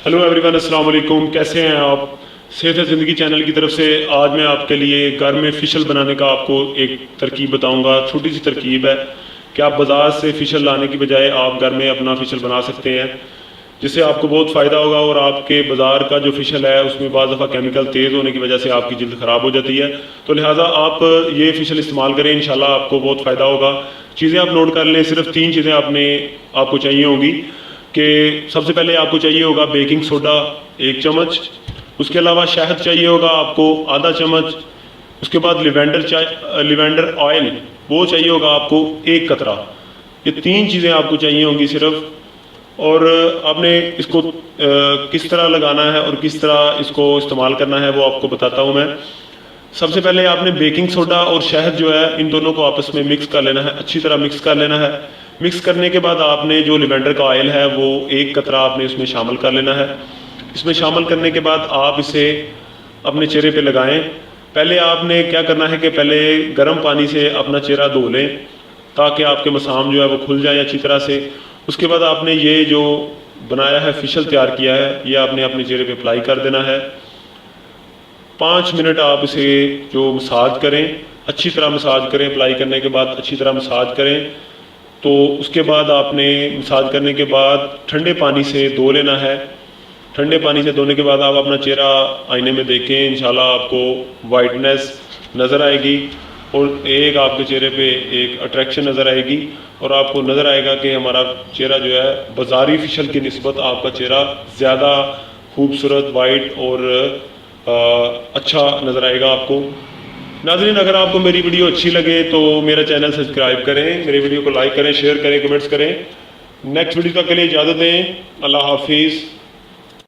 Hello everyone, अस्सलाम वालेकुम। कैसे हैं आप? सेहत है ज़िंदगी चैनल की तरफ से आज मैं आपके लिए घर में फ़िशल बनाने का आपको एक तरकीब बताऊंगा। छोटी सी तरकीब है कि आप बाज़ार से फ़िशल लाने की बजाय आप घर में अपना फ़िशल बना सकते हैं, जिससे आपको बहुत फ़ायदा होगा। और आपके बाज़ार का जो फ़िशल है उसमें बाज़ दफ़ा केमिकल तेज़ होने की वजह से आपकी जल्द ख़राब हो जाती है, तो लिहाजा आप ये फ़िशल इस्तेमाल करें, इंशाल्लाह आपको बहुत फ़ायदा होगा। चीज़ें आप नोट कर लें, सिर्फ 3 चीज़ें आपको चाहिए होंगी। कि सबसे पहले आपको चाहिए होगा बेकिंग सोडा 1 चम्मच, उसके अलावा शहद चाहिए होगा आपको आधा चम्मच, उसके बाद लिवेंडर ऑयल वो चाहिए होगा आपको 1 कतरा। ये 3 चीज़ें आपको चाहिए होंगी सिर्फ। और आपने इसको किस तरह लगाना है और किस तरह इसको इस्तेमाल करना है वो आपको बताता हूँ मैं। सबसे पहले आपने बेकिंग सोडा और शहद जो है इन दोनों को आपस में मिक्स कर लेना है, अच्छी तरह मिक्स कर लेना है। मिक्स करने के बाद आपने जो लिवेंडर का ऑयल है वो 1 कतरा आपने इसमें शामिल कर लेना है। इसमें शामिल करने के बाद आप इसे अपने चेहरे पे लगाएं। पहले आपने क्या करना है कि पहले गर्म पानी से अपना चेहरा धो लें ताकि आपके मसाम जो है वो खुल जाए अच्छी तरह से। उसके बाद आपने ये जो बनाया है फ़िशल तैयार किया है ये आपने अपने चेहरे पे अप्लाई कर देना है। 5 मिनट आप इसे जो मसाज करें, अच्छी तरह मसाज करें। अप्लाई करने के बाद अच्छी तरह मसाज करें। तो उसके बाद आपने मसाज करने के बाद ठंडे पानी से धो लेना है। ठंडे पानी से धोने के बाद आप अपना चेहरा आईने में देखें, इंशाल्लाह आपको वाइटनेस नज़र आएगी और एक आपके चेहरे पे एक अट्रैक्शन नज़र आएगी और आपको नज़र आएगा कि हमारा चेहरा जो है बाज़ारी फ़िशल की निस्बत आपका चेहरा ज़्यादा खूबसूरत, वाइट और अच्छा नज़र आएगा आपको। नाज़रीन, अगर आपको मेरी वीडियो अच्छी लगे तो मेरा चैनल सब्सक्राइब करें, मेरे वीडियो को लाइक करें, शेयर करें, कमेंट्स करें। नेक्स्ट वीडियो तक के लिए इजाज़त दें। अल्लाह हाफिज़।